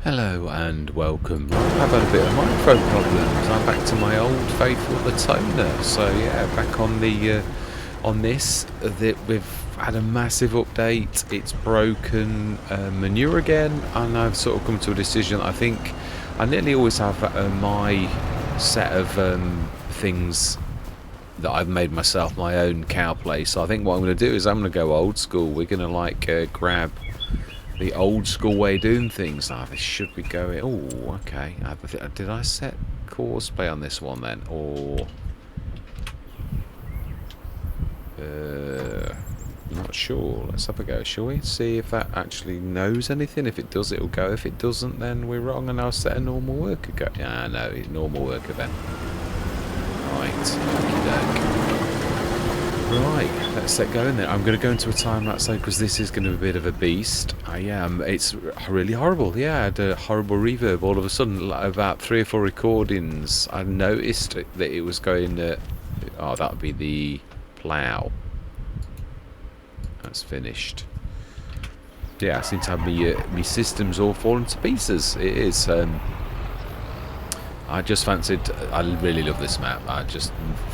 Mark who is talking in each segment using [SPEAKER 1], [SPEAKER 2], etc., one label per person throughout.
[SPEAKER 1] Hello and welcome. I've had a bit of microphone problems. I'm back to my old faithful the toner. So yeah, back on the on this. We've had a massive update. It's broken manure again, and I've sort of come to a decision. I think I nearly always have my set of things that I've made myself my own cow place. So I think what I'm going to do is I'm going to go old school. We're going to like grab the old school way of doing things. This should be going. Oh, okay. Did I set cosplay on this one then, or not sure? Let's have a go. Shall we see if that actually knows anything? If it does, it'll go. If it doesn't, then we're wrong, and I'll set a normal worker go. Yeah, no, normal worker then. Right. Okey-doke. Right, let's get going then. I'm going to go into a time lapse though, because this is going to be a bit of a beast. I am. It's really horrible. Yeah, I had a horrible reverb all of a sudden. Like about 3 or 4 recordings, I noticed that it was going. Oh, that would be the plough. That's finished. Yeah, I seem to have me systems all falling to pieces. It is. I just fancied. I really love this map.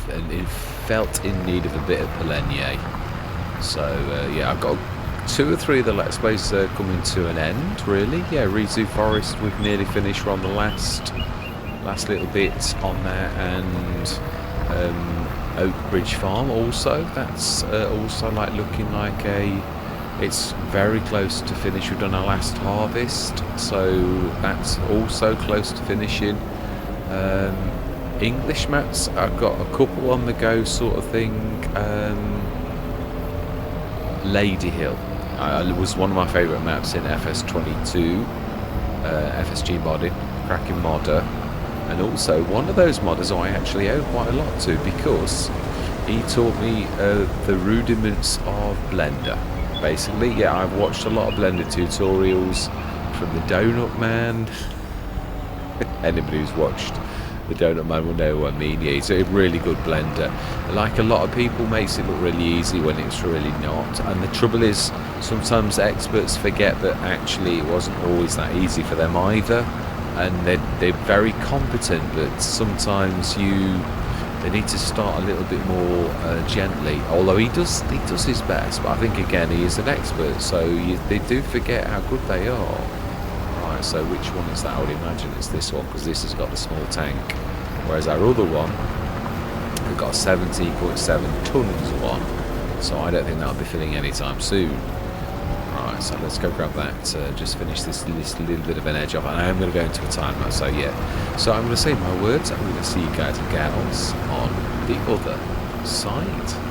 [SPEAKER 1] It felt in need of a bit of Pallegney. So yeah, I've got 2 or 3 of the Let's Plays coming to an end. Really, yeah. Rizu Forest, we've nearly finished. We're on the last little bit on there, and Oak Bridge Farm also. That's also like looking like it's very close to finish. We've done our last harvest, so that's also close to finishing. English maps, I've got a couple on the go sort of thing. Lady Hill was one of my favourite maps in FS25, FSG modding, cracking modder, and also one of those modders I actually owe quite a lot to, because he taught me the rudiments of Blender. Basically, yeah, I've watched a lot of Blender tutorials from the Donut Man. Anybody who's watched the Donut Man will know what I mean. Yeah, he's a really good blender. Like a lot of people, makes it look really easy when it's really not. And the trouble is, sometimes experts forget that actually it wasn't always that easy for them either. And they're very competent, but sometimes they need to start a little bit more gently. Although he does his best, but I think again he is an expert, so they do forget how good they are. So which one is that? I would imagine it's this one, because this has got the small tank, whereas our other one, we've got a 17.7 tons one, so I don't think that'll be filling anytime soon. Right, so let's go grab that, just finish this little bit of an edge off, and I am going to go into a time lapse. So yeah, so I'm going to say my words, I'm going to see you guys and gals on the other side.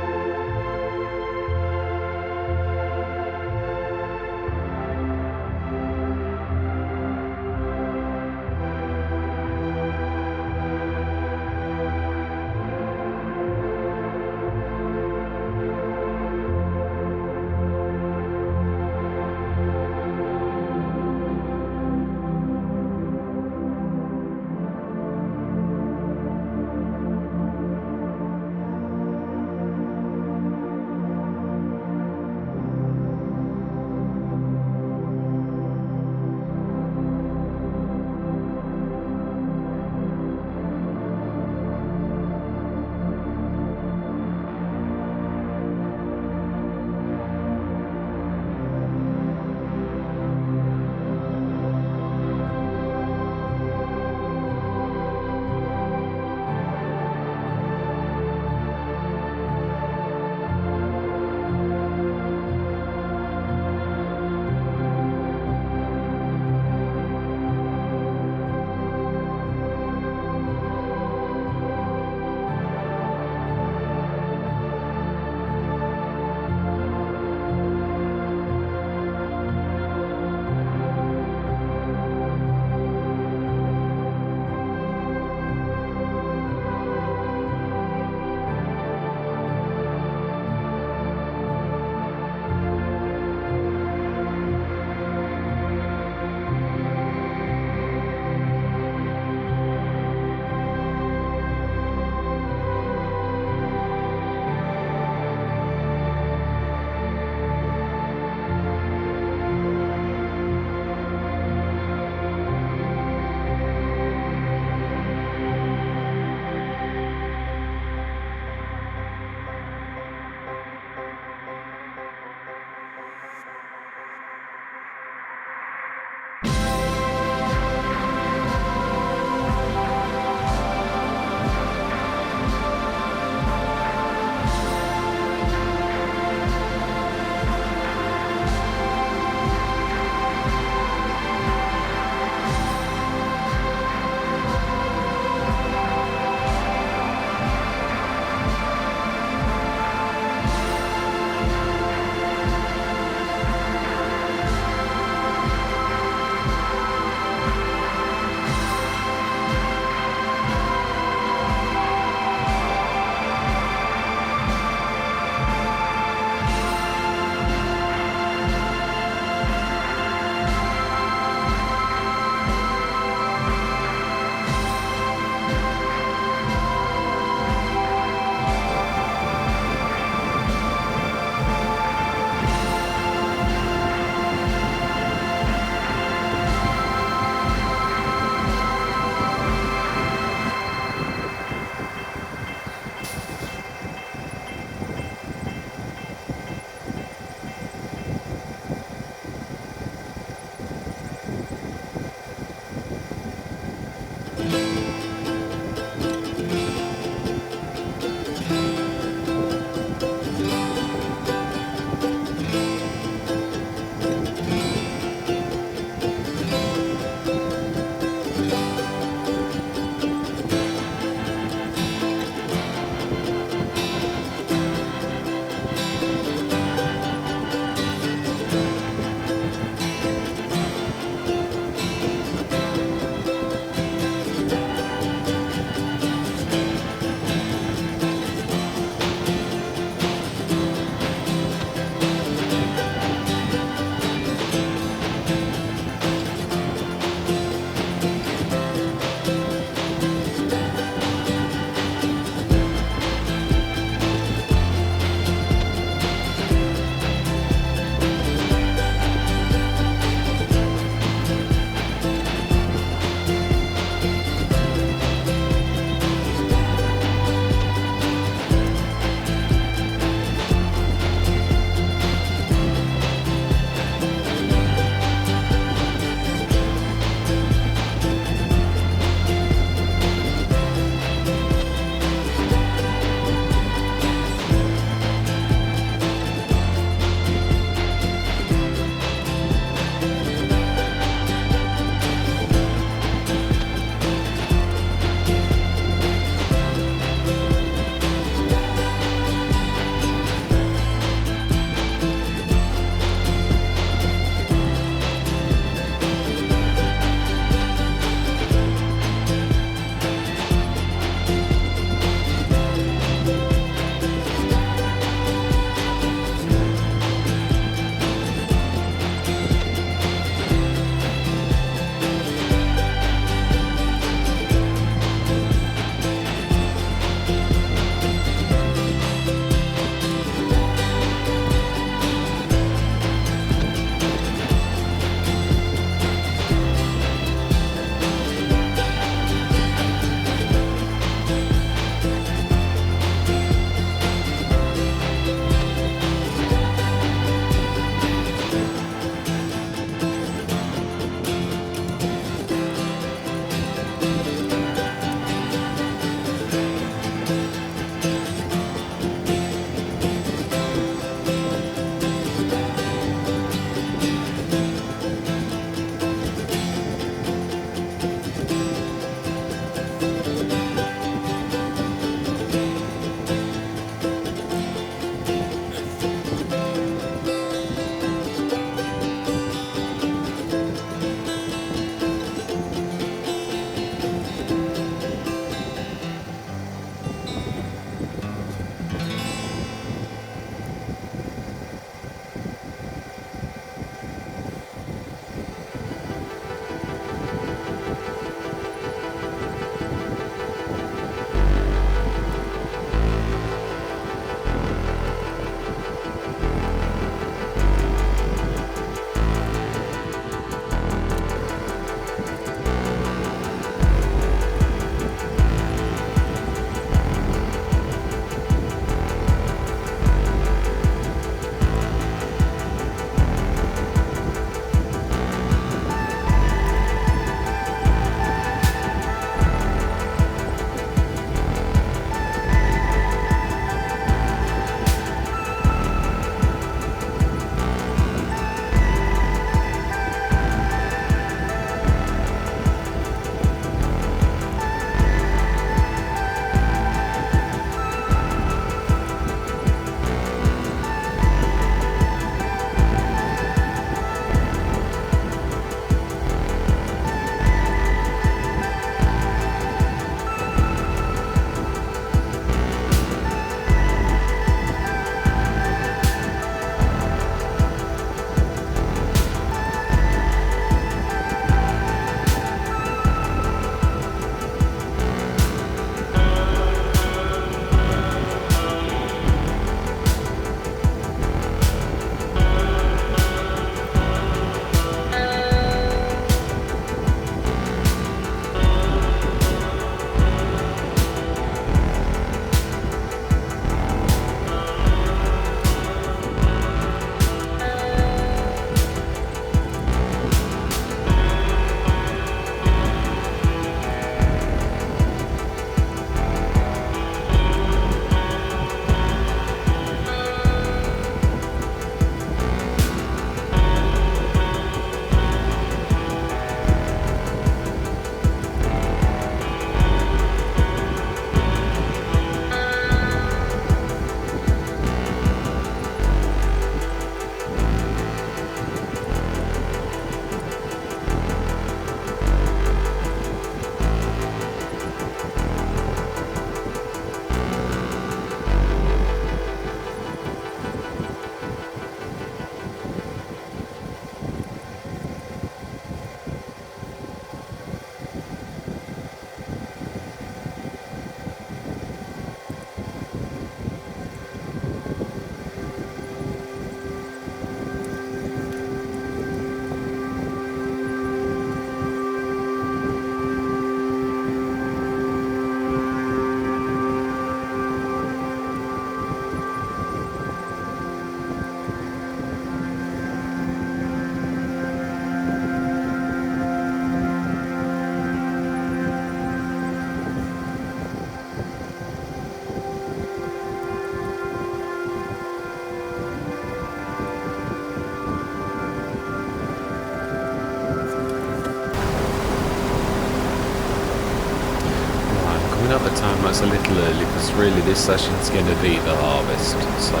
[SPEAKER 1] mean, at the time that's a little early because really this session's going to be the harvest. So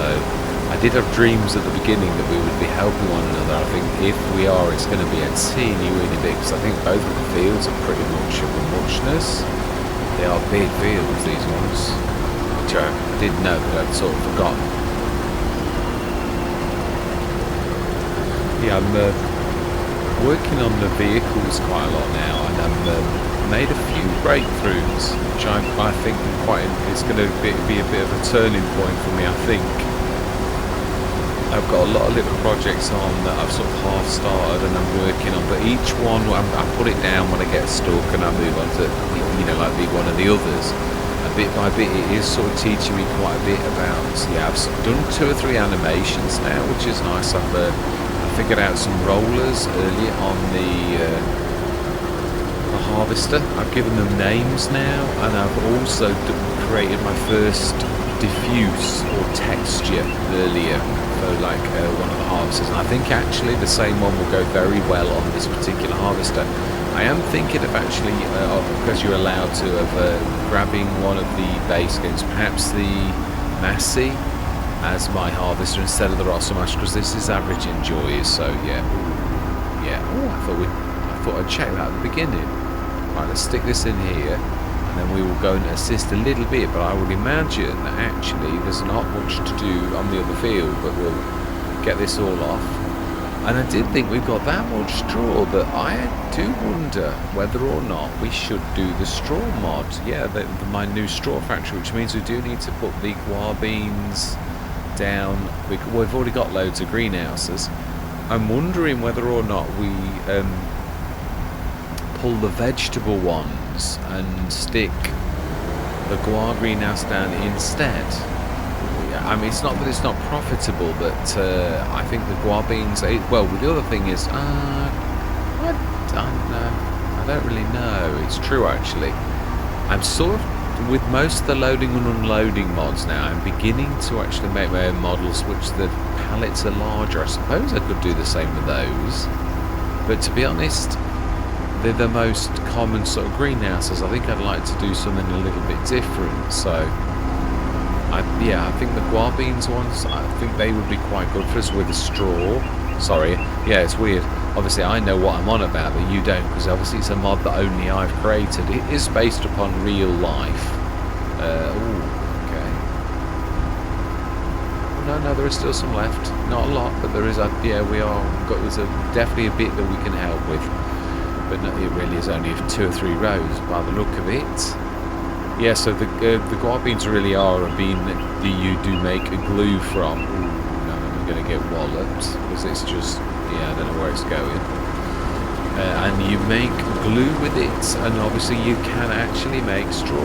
[SPEAKER 1] I did have dreams at the beginning that we would be helping one another. I think if we are, it's going to be a teeny weeny bit because I think both of the fields are pretty much of a muchness. They are big fields, these ones, which I did know, but I'd sort of forgotten. Yeah, I'm working on the vehicles quite a lot now, and I've made a few breakthroughs, which I think it's going to be a bit of a turning point for me, I think. I've got a lot of little projects on that I've sort of half started and I'm working on, but each one I put it down when I get stuck and I move on to, like one of the others. And bit by bit it is sort of teaching me quite a bit about, I've done 2 or 3 animations now, which is nice. I figured out some rollers earlier on the harvester. I've given them names now, and I've also created my first diffuse or texture earlier for like one of the harvesters, and I think actually the same one will go very well on this particular harvester. I am thinking of actually, because you're allowed to, of grabbing one of the base skins, perhaps the Massey as my harvester instead of the Rossomash, because this is average enjoy. So yeah. I thought I'd check that at the beginning. Right, let's stick this in here, and then we will go and assist a little bit. But I would imagine that actually there's not much to do on the other field, but we'll get this all off. And I did think we've got that much straw, but I do wonder whether or not we should do the straw mod. Yeah, my new straw factory, which means we do need to put the guar beans down. We've already got loads of greenhouses. I'm wondering whether or not we pull the vegetable ones and stick the guar greenhouse down instead. I mean, it's not that it's not profitable, but I think the guar beans. Well, the other thing is, I don't know. I don't really know. It's true, actually. I'm sort of, with most of the loading and unloading mods now, I'm beginning to actually make my own models, which the pallets are larger. I suppose I could do the same with those, but to be honest, they're the most common sort of greenhouses. I think I'd like to do something a little bit different. So I think the guar beans ones, I think they would be quite good for us with a straw. Sorry, yeah, it's weird. Obviously I know what I'm on about, but you don't, because obviously it's a mod that only I've created. It is based upon real life. Okay. No, there is still some left. Not a lot, but there is. There's definitely a bit that we can help with. But no, it really is only 2 or 3 rows by the look of it. Yeah, so the guar beans really are a bean that you do make a glue from. Ooh, no, I'm going to get walloped because it's just, I don't know where it's going. And you make glue with it, and obviously you can actually make straw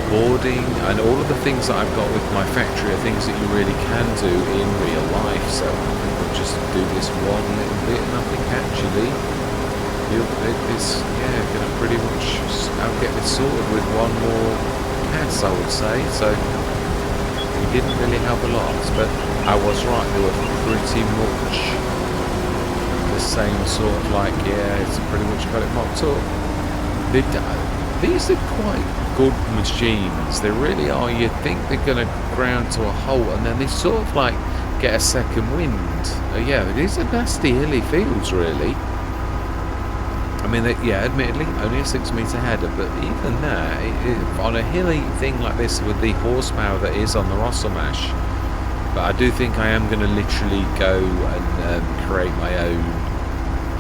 [SPEAKER 1] boarding, and all of the things that I've got with my factory are things that you really can do in real life. So I think we'll just do this one little bit, and I think actually it's going to pretty much get this sorted with one more pass, I would say. So we didn't really help a lot, but I was right, they were pretty much the same sort of it's pretty much got it mocked up. These are quite good machines, they really are. You think they're going to ground to a halt, and then they sort of get a second wind. These are nasty hilly fields, really. I mean, admittedly, only a 6-metre header, but even that, on a hilly thing like this with the horsepower that is on the Rossomash. But I do think I am going to literally go and create my own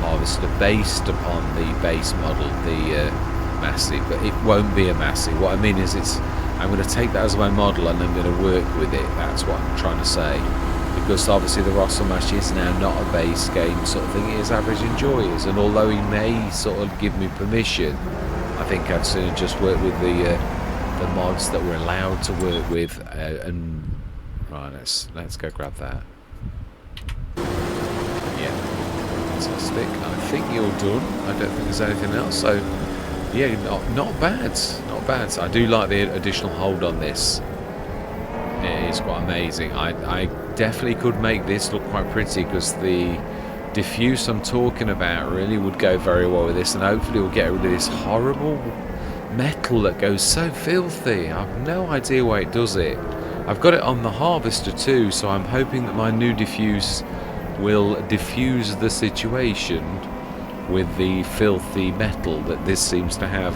[SPEAKER 1] harvester based upon the base model, the Massey, but it won't be a Massey. What I mean is I'm going to take that as my model and I'm going to work with it. That's what I'm trying to say. Because obviously the Rossomash is now not a base game sort of thing, it is average enjoyers, and although he may sort of give me permission, I think I'd sooner just work with the mods that we're allowed to work with. And right, let's go grab that. Yeah, fantastic. I think you're done. I don't think there's anything else. So yeah, not bad. I do like the additional hold on this. It is quite amazing. I definitely could make this look quite pretty, because the diffuse I'm talking about really would go very well with this, and hopefully we'll get rid of this horrible metal that goes so filthy. I've no idea why it does it. I've got it on the harvester too, so I'm hoping that my new diffuse will diffuse the situation with the filthy metal that this seems to have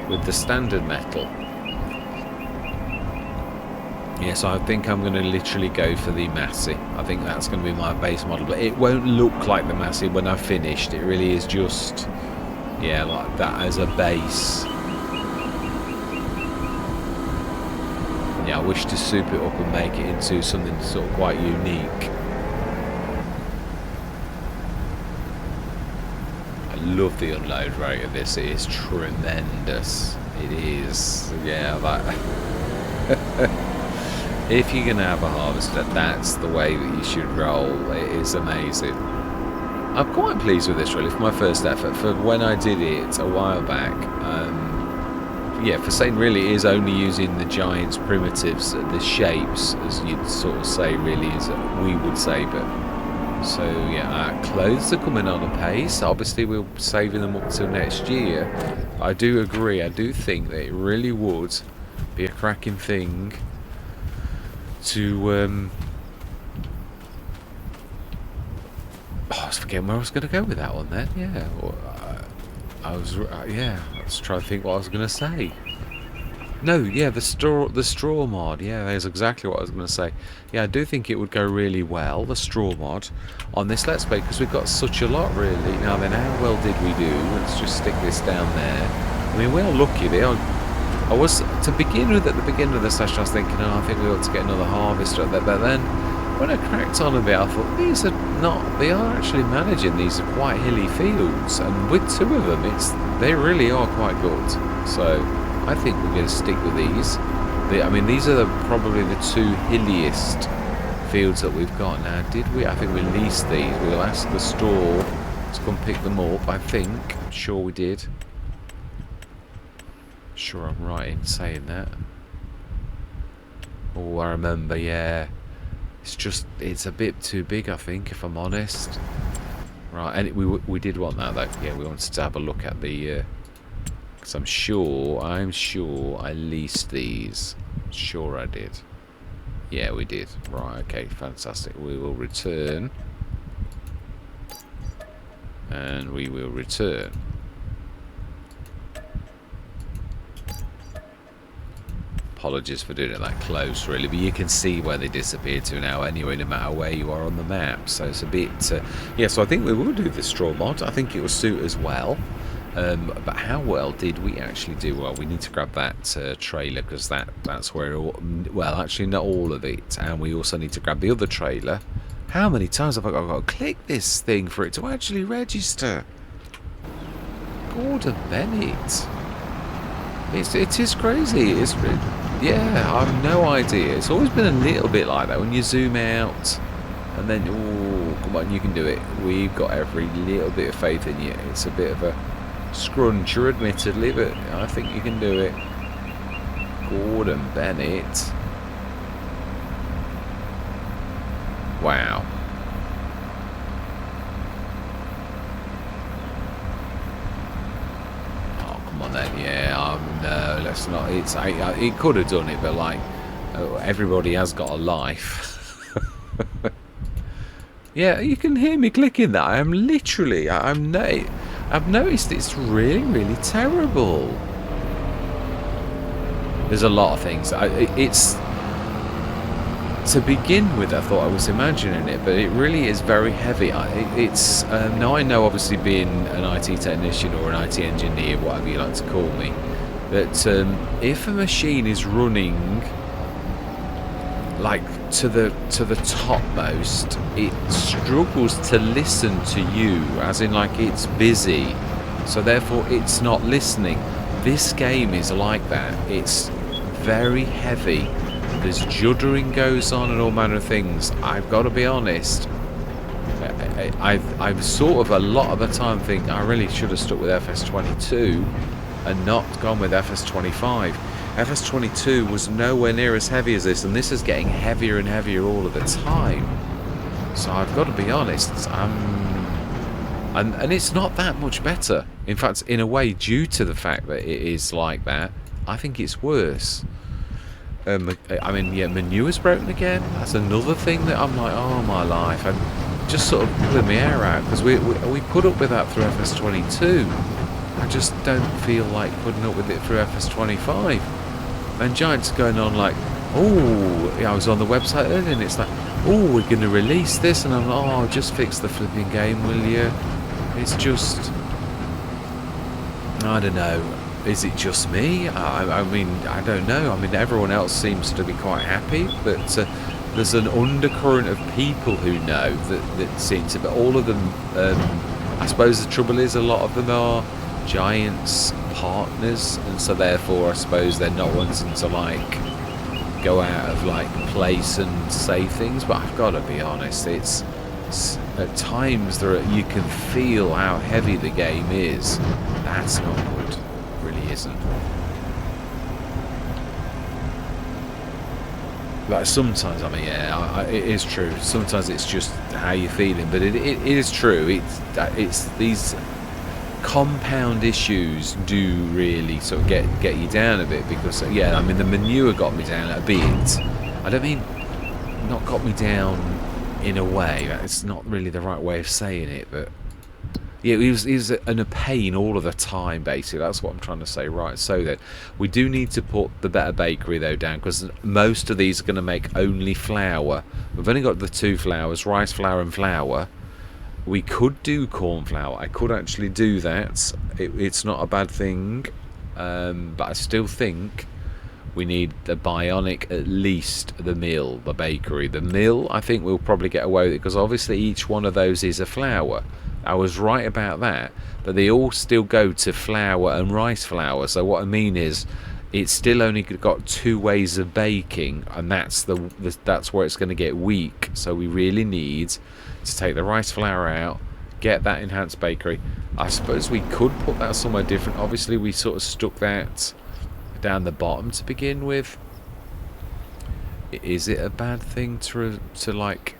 [SPEAKER 1] with the standard metal. Yeah, so I think I'm going to literally go for the Massey. I think that's going to be my base model, but it won't look like the Massey when I've finished. It really is just, yeah, like that as a base. Yeah, I wish to soup it up and make it into something sort of quite unique. I love the unload rate of this. It is tremendous. It is, yeah, that... If you're going to have a harvester, that's the way that you should roll. It is amazing. I'm quite pleased with this really for my first effort. For when I did it a while back, yeah, for saying really it is only using the Giants primitives, the shapes, as you'd sort of say really, is we would say, but... So yeah, clothes are coming on apace. Obviously we're saving them up till next year. I do agree, I do think that it really would be a cracking thing to I was forgetting where I was going to go with that one then. Yeah, I was yeah, let's try to think what I was going to say. No, yeah, the straw mod. Yeah, that's exactly what I was going to say. Yeah, I do think it would go really well, the straw mod, on this Let's Play, because we've got such a lot really. Now then, how well did we do? Let's just stick this down there. I mean, we are lucky there. I was, to begin with, at the beginning of the session, I was thinking, oh, I think we ought to get another harvester there. But then, when I cracked on a bit, I thought, these are not, they are actually managing, these are quite hilly fields. And with two of them, they really are quite good. So, I think we're going to stick with these. I mean, these are probably the two hilliest fields that we've got. Now, did we? I think we leased these. We'll ask the store to come pick them up, I think. I'm sure we did. Sure I'm right in saying that. Oh, I remember, yeah. It's a bit too big, I think, if I'm honest. Right, and we did want that, though. Yeah, we wanted to have a look at the... Because I'm sure I leased these. Sure I did. Yeah, we did. Right, okay, fantastic. We will return. And we will return. Apologies for doing it that close really, but you can see where they disappear to now anyway, no matter where you are on the map. So it's a bit yeah, so I think we will do the straw mod. I think it will suit as well. But how well did we actually do? Well, we need to grab that trailer, because that's where well, actually not all of it, and we also need to grab the other trailer. How many times have I got to click this thing for it to actually register? Gordon Bennett. It is crazy. Yeah, I have no idea. It's always been a little bit like that when you zoom out and then, oh, come on, you can do it. We've got every little bit of faith in you. It's a bit of a scruncher, admittedly, but I think you can do it. Gordon Bennett. Wow. Then, yeah, no, let's not. It could have done it, but like, everybody has got a life. Yeah, you can hear me clicking that. I've noticed it's really, really terrible. There's a lot of things. It's to begin with, I thought I was imagining it, but it really is very heavy. Now I know, obviously, being an IT technician or an IT engineer, whatever you like to call me, that if a machine is running like to the topmost, it struggles to listen to you, as in like it's busy, so therefore it's not listening. This game is like that. It's very heavy. There's juddering goes on and all manner of things. I've got to be honest, I've sort of a lot of the time think I really should have stuck with FS22 and not gone with FS25. FS22 was nowhere near as heavy as this, and this is getting heavier and heavier all of the time. So I've got to be honest, And it's not that much better. In fact, in a way, due to the fact that it is like that, I think it's worse. I mean, yeah, manure's broken again. That's another thing that I'm like, oh my life. I'm just sort of pulling my hair out because we put up with that through FS22. I just don't feel like putting up with it through FS25. And Giant's going on like, oh, yeah, I was on the website earlier and it's like, oh, we're going to release this. And I'm like, oh, just fix the flipping game, will you? It's just, I don't know. Is it just me? I mean, I don't know. I mean, everyone else seems to be quite happy, but there's an undercurrent of people who know that seem to, but all of them, I suppose the trouble is a lot of them are Giants partners, and so therefore I suppose they're not wanting to like go out of like place and say things, but I've got to be honest, it's at times you can feel how heavy the game is. That's not good. Really isn't. Like sometimes, I mean, yeah, it is true. Sometimes it's just how you're feeling, but it is true. It's these compound issues do really sort of get you down a bit because, yeah, I mean, the manure got me down a bit. I don't mean not got me down in a way. It's not really the right way of saying it, but yeah, he was in a pain all of the time, basically. That's what I'm trying to say. Right, so then we do need to put the better bakery though down because most of these are going to make only flour. We've only got the two flours, rice flour and flour. We could do corn flour. I could actually do that. It's not a bad thing, but I still think we need the bionic, at least the mill, the bakery. The mill, I think we'll probably get away with it because obviously each one of those is a flour. I was right about that, but they all still go to flour and rice flour. So what I mean is, it's still only got two ways of baking, and that's where it's going to get weak. So we really need to take the rice flour out, get that enhanced bakery. I suppose we could put that somewhere different. Obviously, we sort of stuck that down the bottom to begin with. Is it a bad thing to like?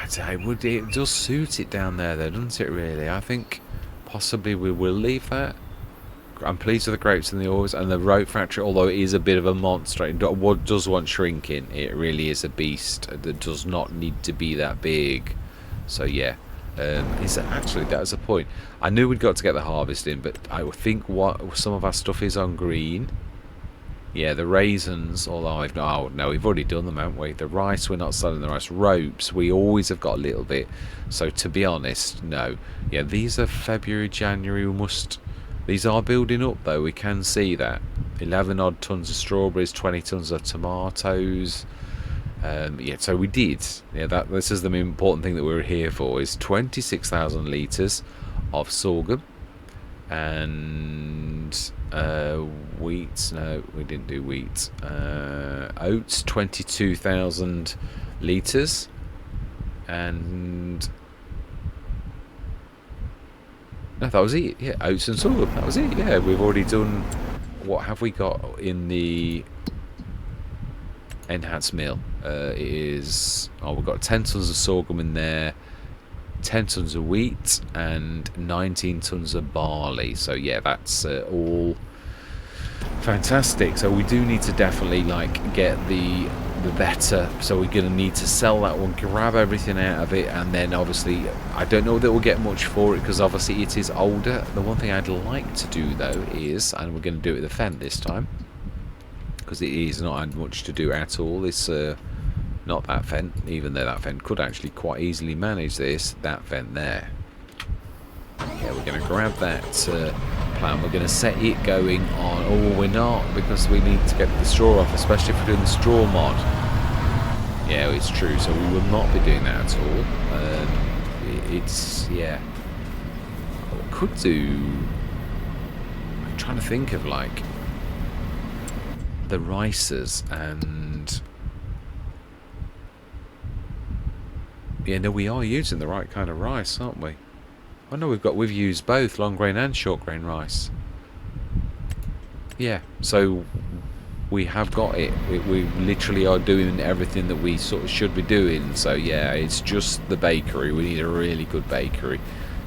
[SPEAKER 1] It does suit it down there though, doesn't it really? I think possibly we will leave that. I'm pleased with the grapes and the oils and the rope factory, although it is a bit of a monster. It does want shrinking. It really is a beast that does not need to be that big. So yeah, actually that was a point. I knew we'd got to get the harvest in, but I think some of our stuff is on green. Yeah, the raisins, although we've already done them, haven't we? The rice, we're not selling the rice. Ropes, we always have got a little bit. So to be honest, no. Yeah, these are February, January. These are building up though. We can see that 11 odd tons of strawberries, 20 tons of tomatoes. Yeah, so we did. Yeah, this is the important thing that we're here for. Is 26,000 litres of sorghum and wheat. No, we didn't do wheat. Oats, 22,000 litres, and no, that was it. Yeah, oats and sorghum. That was it. Yeah, we've already done. What have we got in the enhanced meal? We've got 10 tons of sorghum in there, 10 tons of wheat, and 19 tons of barley. So yeah, that's all fantastic. So we do need to definitely like get the better. So we're going to need to sell that one, grab everything out of it, and then obviously I don't know that we'll get much for it because obviously it is older. The one thing I'd like to do though is, and we're going to do it with the Fendt this time because it is not had much to do at all. It's not that Fendt, even though that Fendt could actually quite easily manage this. That Fendt there. Yeah, we're going to grab that plan. We're going to set it going on. Oh, we're not, because we need to get the straw off, especially if we're doing the straw mod. Yeah, it's true. So we will not be doing that at all. Yeah. I could do. I'm trying to think of like the rices and. Yeah, no, we are using the right kind of rice, aren't we? I know we've used both long grain and short grain rice. Yeah, so we have got it. We literally are doing everything that we sort of should be doing. So yeah, it's just the bakery. We need a really good bakery.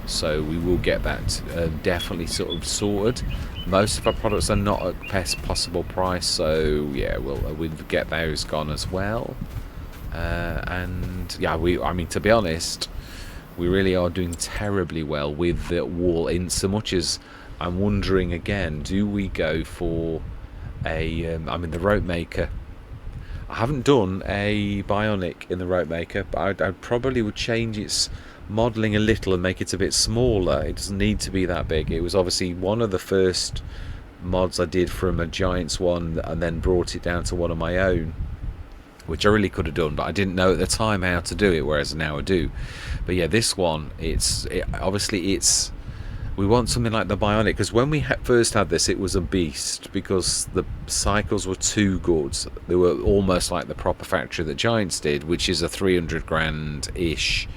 [SPEAKER 1] So we will get that definitely sort of sorted. Most of our products are not at best possible price, so yeah, we'll get those gone as well. And yeah, I mean, to be honest, we really are doing terribly well with the wall, in so much as I'm wondering again, do we go for a I mean, the rope maker. I haven't done a bionic in the rope maker, but I probably would change its modelling a little and make it a bit smaller. It doesn't need to be that big. It was obviously one of the first mods I did from a Giants one, and then brought it down to one of my own, which I really could have done, but I didn't know at the time how to do it, whereas now I do. But yeah, this one, obviously we want something like the bionic, because when we first had this, it was a beast, because the cycles were too good. They were almost like the proper factory that Giants did, which is a 300 grand ish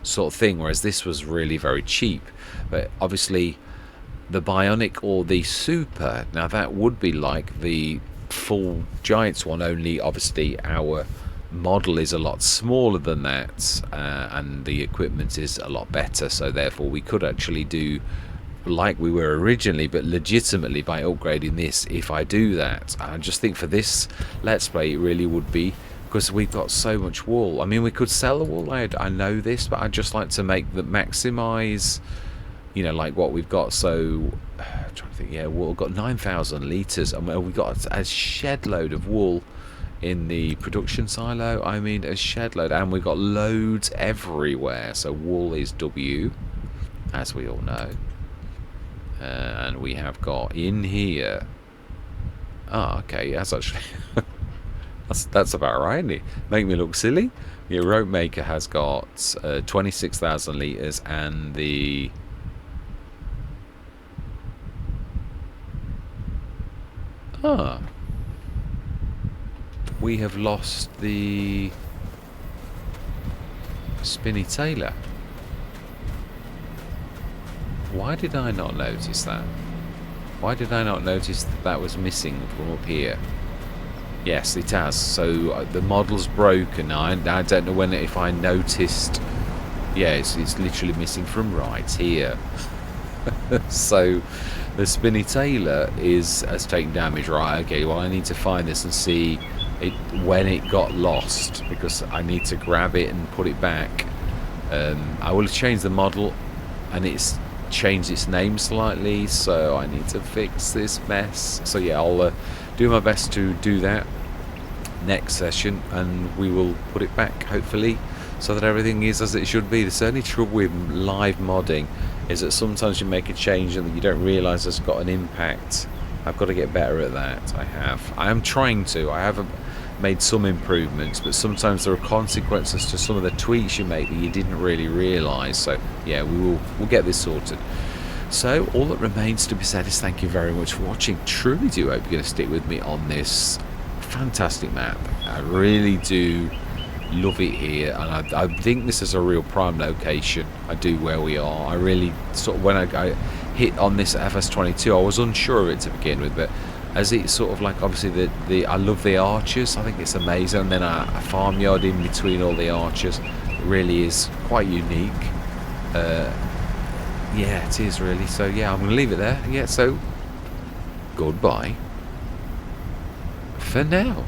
[SPEAKER 1] sort of thing, whereas this was really very cheap. But obviously the bionic or the super, now that would be like the full Giants one, only obviously our model is a lot smaller than that, and the equipment is a lot better, so therefore we could actually do like we were originally, but legitimately by upgrading this. If I do that, I just think for this let's play it really would be, because we've got so much wool. I mean, we could sell the wool, I know this, but I'd just like to make the maximize, you know, like what we've got. So I'm trying to think, yeah, we've got 9,000 litres, and we've got a shed load of wool in the production silo. I mean, a shed load, and we've got loads everywhere. So wool is W, as we all know. And we have got in here, okay, that's actually that's about right, isn't it? Make me look silly. Your rope maker has got 26,000 litres, and the we have lost the spinny Taylor. Why did I not notice that? Why did I not notice that that was missing from up here? Yes, it has. So the model's broken. I don't know if I noticed. Yeah, it's literally missing from right here. So the spinny Taylor has taken damage. Right, okay, well I need to find this and see when it got lost, because I need to grab it and put it back. I will change the model, and it's changed its name slightly, so I need to fix this mess. So yeah, I'll do my best to do that next session, and we will put it back hopefully so that everything is as it should be. The only trouble with live modding is that sometimes you make a change and you don't realise it's got an impact. I've got to get better at that. I am trying to. I have made some improvements, but sometimes there are consequences to some of the tweaks you make that you didn't really realise. So yeah, we'll get this sorted. So all that remains to be said is thank you very much for watching. Truly do hope you're going to stick with me on this fantastic map. I really do love it here, and I think this is a real prime location. I do, where we are. I really sort of, when I hit on this FS22, I was unsure of it to begin with, but as it's sort of like, obviously I love the arches. I think it's amazing, and then a farmyard in between all the arches. It really is quite unique. Yeah, it is really. So yeah, I'm going to leave it there. Yeah, so goodbye for now.